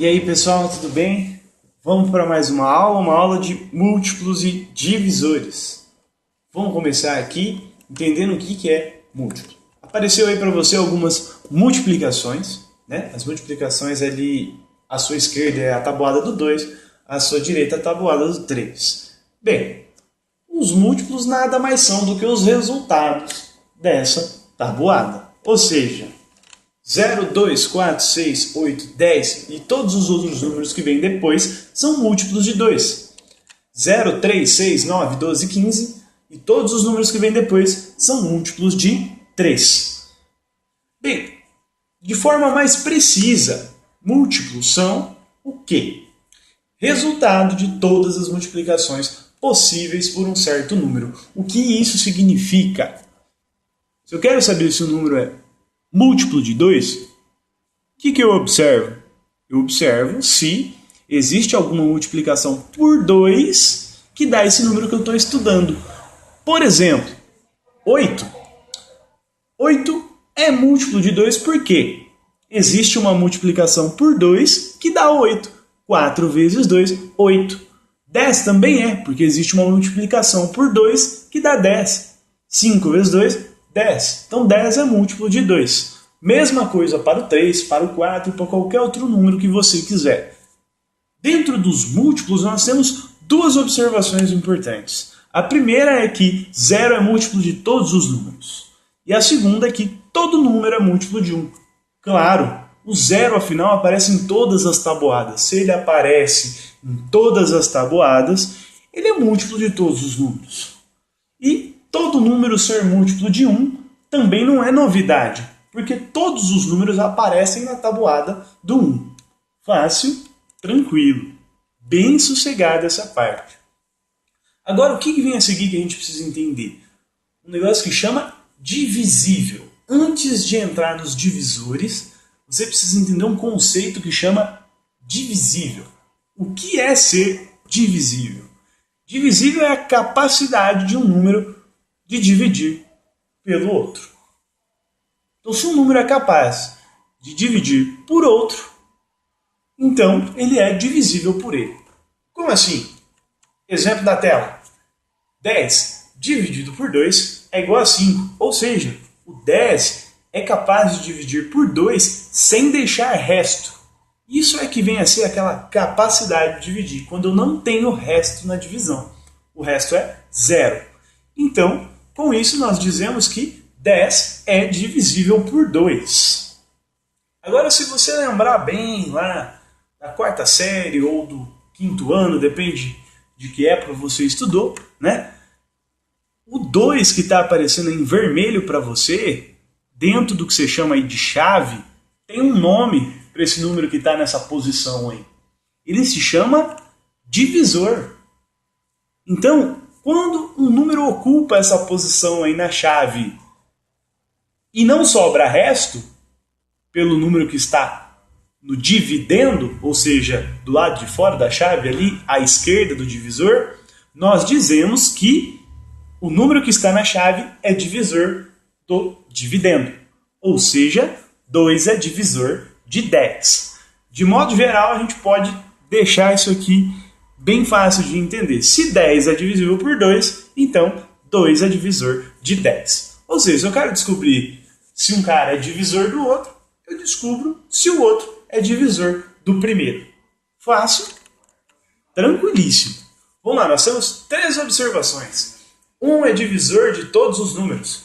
E aí pessoal, tudo bem? Vamos para mais uma aula de múltiplos e divisores. Vamos começar aqui entendendo o que é múltiplo. Apareceu aí para você algumas multiplicações, né? As multiplicações ali, à sua esquerda é a tabuada do 2, à sua direita a tabuada do 3. Bem, os múltiplos nada mais são do que os resultados dessa tabuada. Ou seja, 0, 2, 4, 6, 8, 10 e todos os outros números que vêm depois são múltiplos de 2. 0, 3, 6, 9, 12, 15 e todos os números que vêm depois são múltiplos de 3. Bem, de forma mais precisa, múltiplos são o quê? Resultado de todas as multiplicações possíveis por um certo número. O que isso significa? Se eu quero saber se o número é múltiplo de 2, o que eu observo? Eu observo se existe alguma multiplicação por 2 que dá esse número que eu estou estudando. Por exemplo, 8. 8 é múltiplo de 2 porque existe uma multiplicação por 2 que dá 8. 4 vezes 2, 8. 10 também é, porque existe uma multiplicação por 2 que dá 10. 5 vezes 2, 10. Então 10 é múltiplo de 2. Mesma coisa para o 3, para o 4 e para qualquer outro número que você quiser. Dentro dos múltiplos nós temos duas observações importantes. A primeira é que 0 é múltiplo de todos os números. E a segunda é que todo número é múltiplo de 1. Claro, o 0 afinal aparece em todas as tabuadas. Se ele aparece em todas as tabuadas, ele é múltiplo de todos os números. E todo número ser múltiplo de 1 também não é novidade, porque todos os números aparecem na tabuada do 1. Fácil, tranquilo, bem sossegada essa parte. Agora, o que vem a seguir que a gente precisa entender? Um negócio que chama divisível. Antes de entrar nos divisores, você precisa entender um conceito que chama divisível. O que é ser divisível? Divisível é a capacidade de um número de dividir pelo outro. Então, se um número é capaz de dividir por outro, então ele é divisível por ele. Como assim? Exemplo da tela. 10 dividido por 2 é igual a 5. Ou seja, o 10 é capaz de dividir por 2 sem deixar resto. Isso é que vem a ser aquela capacidade de dividir, quando eu não tenho resto na divisão. O resto é 0. Então, com isso nós dizemos que 10 é divisível por 2. Agora, se você lembrar bem lá da quarta série ou do quinto ano, depende de que época você estudou, né? O 2 que está aparecendo em vermelho para você, dentro do que você chama aí de chave, tem um nome para esse número que está nessa posição aí. Ele se chama divisor. Então, quando um número ocupa essa posição aí na chave e não sobra resto, pelo número que está no dividendo, ou seja, do lado de fora da chave, ali à esquerda do divisor, nós dizemos que o número que está na chave é divisor do dividendo. Ou seja, 2 é divisor de 10. De modo geral, a gente pode deixar isso aqui bem fácil de entender. Se 10 é divisível por 2, então 2 é divisor de 10. Ou seja, se eu quero descobrir se um cara é divisor do outro, eu descubro se o outro é divisor do primeiro. Fácil, tranquilíssimo. Vamos lá, nós temos 3 observações. 1 é divisor de todos os números.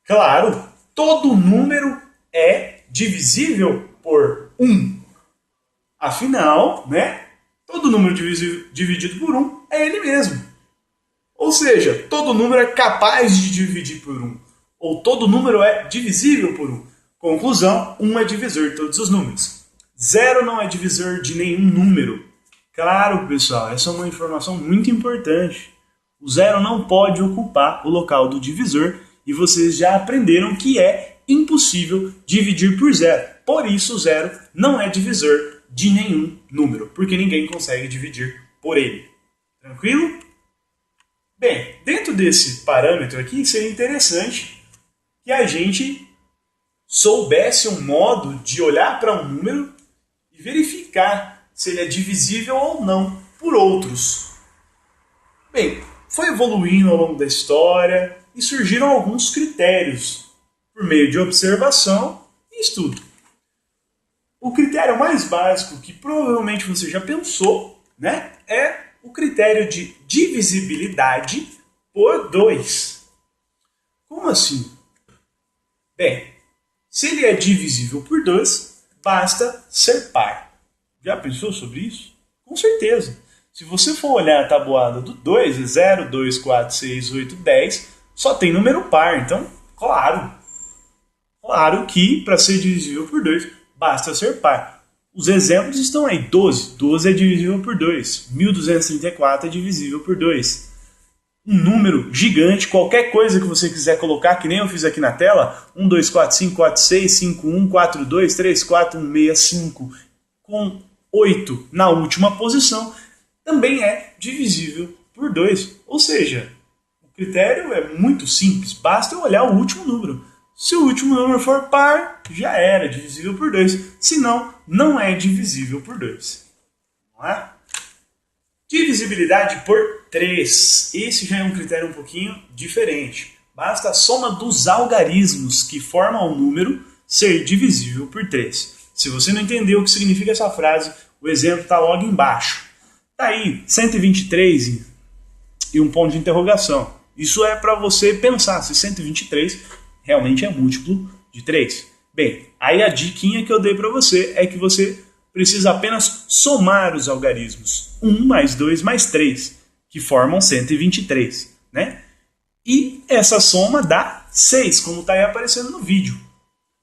Claro, todo número é divisível por 1. Afinal, né? Todo número dividido por 1 é ele mesmo. Ou seja, todo número é capaz de dividir por 1. Ou todo número é divisível por 1. Conclusão, 1 é divisor de todos os números. 0 não é divisor de nenhum número. Claro, pessoal, essa é uma informação muito importante. O 0 não pode ocupar o local do divisor e vocês já aprenderam que é impossível dividir por 0. Por isso, o 0 não é divisor de nenhum número, porque ninguém consegue dividir por ele. Tranquilo? Bem, dentro desse parâmetro aqui, seria interessante que a gente soubesse um modo de olhar para um número e verificar verificar se ele é divisível ou não por outros. Bem, foi evoluindo ao longo da história e surgiram alguns critérios por meio de observação e estudo. O critério mais básico, que provavelmente você já pensou, né, é o critério de divisibilidade por 2. Como assim? Bem, se ele é divisível por 2, basta ser par. Já pensou sobre isso? Com certeza. Se você for olhar a tabuada do 2, é 0, 2, 4, 6, 8, 10, só tem número par. Então, claro que para ser divisível por 2, basta ser par. Os exemplos estão aí. 12. 12 é divisível por 2. 1234 é divisível por 2. Um número gigante, qualquer coisa que você quiser colocar, que nem eu fiz aqui na tela, 1, 2, 4, 5, 4, 6, 5, 1, 4, 2, 3, 4, 1, 6, 5, com 8 na última posição, também é divisível por 2. Ou seja, o critério é muito simples, basta eu olhar o último número. Se o último número for par, já era divisível por 2. Se não, não é divisível por 2. Não é? Divisibilidade por 3. Esse já é um critério um pouquinho diferente. Basta a soma dos algarismos que formam o número ser divisível por 3. Se você não entendeu o que significa essa frase, o exemplo está logo embaixo. Está aí, 123 e um ponto de interrogação. Isso é para você pensar se 123 realmente é múltiplo de 3. Bem, aí a diquinha que eu dei para você é que você precisa apenas somar os algarismos 1 mais 2 mais 3, que formam 123, né? E essa soma dá 6, como está aí aparecendo no vídeo.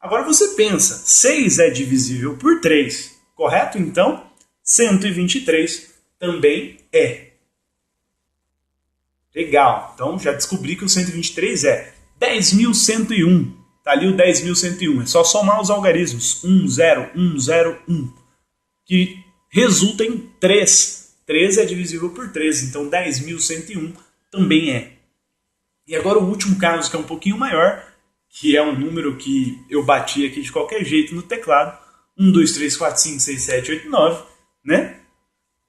Agora você pensa, 6 é divisível por 3, correto? Então, 123 também é. Legal, então já descobri que o 123 é 10.101. Está ali o 10.101, é só somar os algarismos 1, 0, 1, 0, 1, que resulta em 3. 3 é divisível por 3, então 10.101 também é. E agora o último caso, que é um pouquinho maior, que é um número que eu bati aqui de qualquer jeito no teclado, 1, 2, 3, 4, 5, 6, 7, 8, 9, né?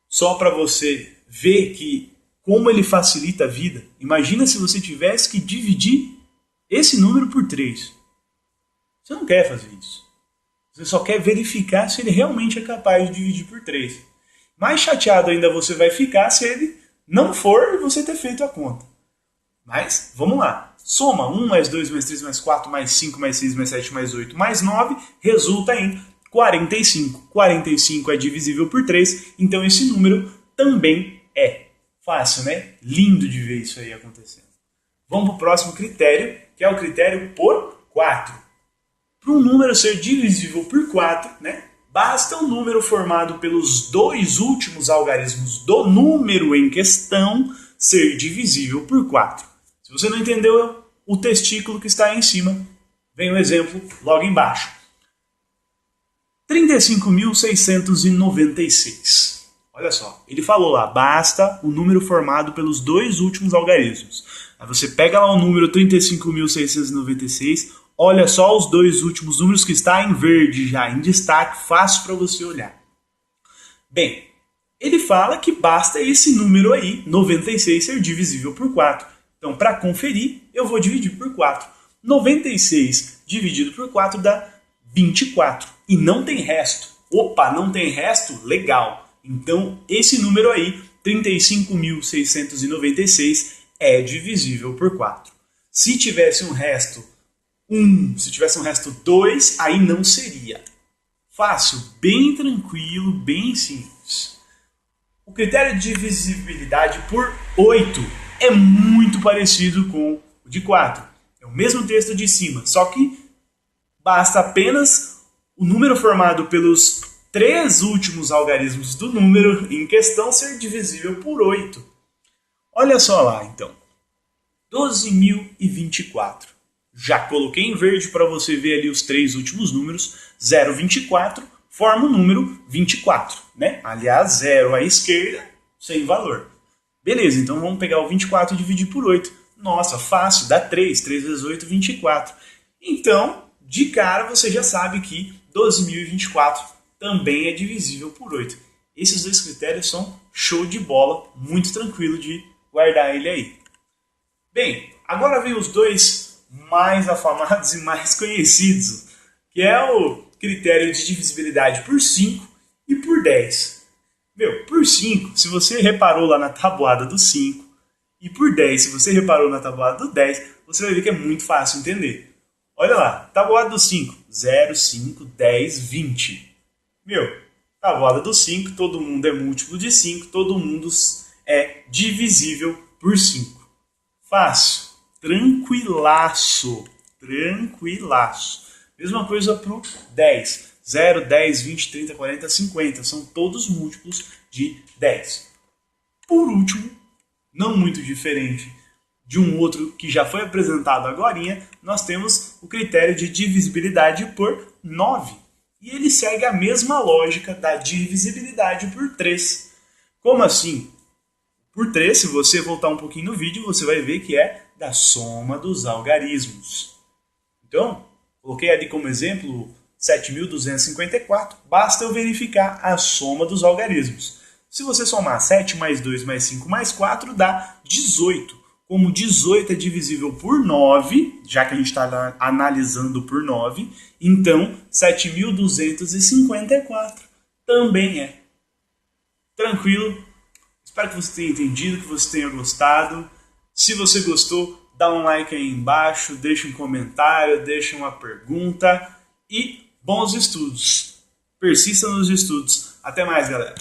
Só para você ver que como ele facilita a vida. Imagina se você tivesse que dividir esse número por 3. Você não quer fazer isso. Você só quer verificar se ele realmente é capaz de dividir por 3. Mais chateado ainda você vai ficar se ele não for e você ter feito a conta. Mas, vamos lá. Soma 1 mais 2 mais 3 mais 4 mais 5 mais 6 mais 7 mais 8 mais 9 resulta em 45. 45 é divisível por 3, então esse número também é. Fácil, né? Lindo de ver isso aí acontecendo. Vamos para o próximo critério, que é o critério por 4. Para um número ser divisível por 4, né, basta um número formado pelos dois últimos algarismos do número em questão ser divisível por 4. Se você não entendeu o testículo que está aí em cima, vem o exemplo logo embaixo. 35.696. Olha só, ele falou lá, basta o número formado pelos dois últimos algarismos. Aí você pega lá o número 35.696, olha só os dois últimos números que está em verde já, em destaque, fácil para você olhar. Bem, ele fala que basta esse número aí, 96, ser divisível por 4. Então, para conferir, eu vou dividir por 4. 96 dividido por 4 dá 24. E não tem resto. Opa, não tem resto? Legal. Então, esse número aí, 35.696, é divisível por 4. Se tivesse um resto 1, se tivesse um resto 2, aí não seria. Fácil, bem tranquilo, bem simples. O critério de divisibilidade por 8 é muito parecido com o de 4. É o mesmo texto de cima, só que basta apenas o número formado pelos 3 últimos algarismos do número em questão ser divisível por 8. Olha só lá, então. 12.024. Já coloquei em verde para você ver ali os 3 últimos números. 0,24 forma o número 24. Né? Aliás, 0 à esquerda, sem valor. Beleza, então vamos pegar o 24 e dividir por 8. Nossa, fácil, dá 3. 3 vezes 8, 24. Então, de cara, você já sabe que 12.024 também é divisível por 8. Esses dois critérios são show de bola, muito tranquilo de guardar ele aí. Bem, agora vem os dois mais afamados e mais conhecidos, que é o critério de divisibilidade por 5 e por 10. Por 5, se você reparou lá na tabuada do 5, e por 10, se você reparou na tabuada do 10, você vai ver que é muito fácil entender. Olha lá, tabuada do 5, 0, 5, 10, 20. Tabuada do 5, todo mundo é múltiplo de 5, todo mundo é divisível por 5. Fácil, tranquilaço, tranquilaço. Mesma coisa para o 10. 0, 10, 20, 30, 40, 50. São todos múltiplos de 10. Por último, não muito diferente de um outro que já foi apresentado agorinha, nós temos o critério de divisibilidade por 9. E ele segue a mesma lógica da divisibilidade por 3. Como assim? Por 3, se você voltar um pouquinho no vídeo, você vai ver que é da soma dos algarismos. Então, coloquei ali como exemplo 7.254, basta eu verificar a soma dos algarismos. Se você somar 7 mais 2 mais 5 mais 4, dá 18. Como 18 é divisível por 9, já que a gente está analisando por 9, então 7.254 também é. Tranquilo? Espero que você tenha entendido, que você tenha gostado. Se você gostou, dá um like aí embaixo, deixa um comentário, deixa uma pergunta e bons estudos. Persista nos estudos. Até mais, galera.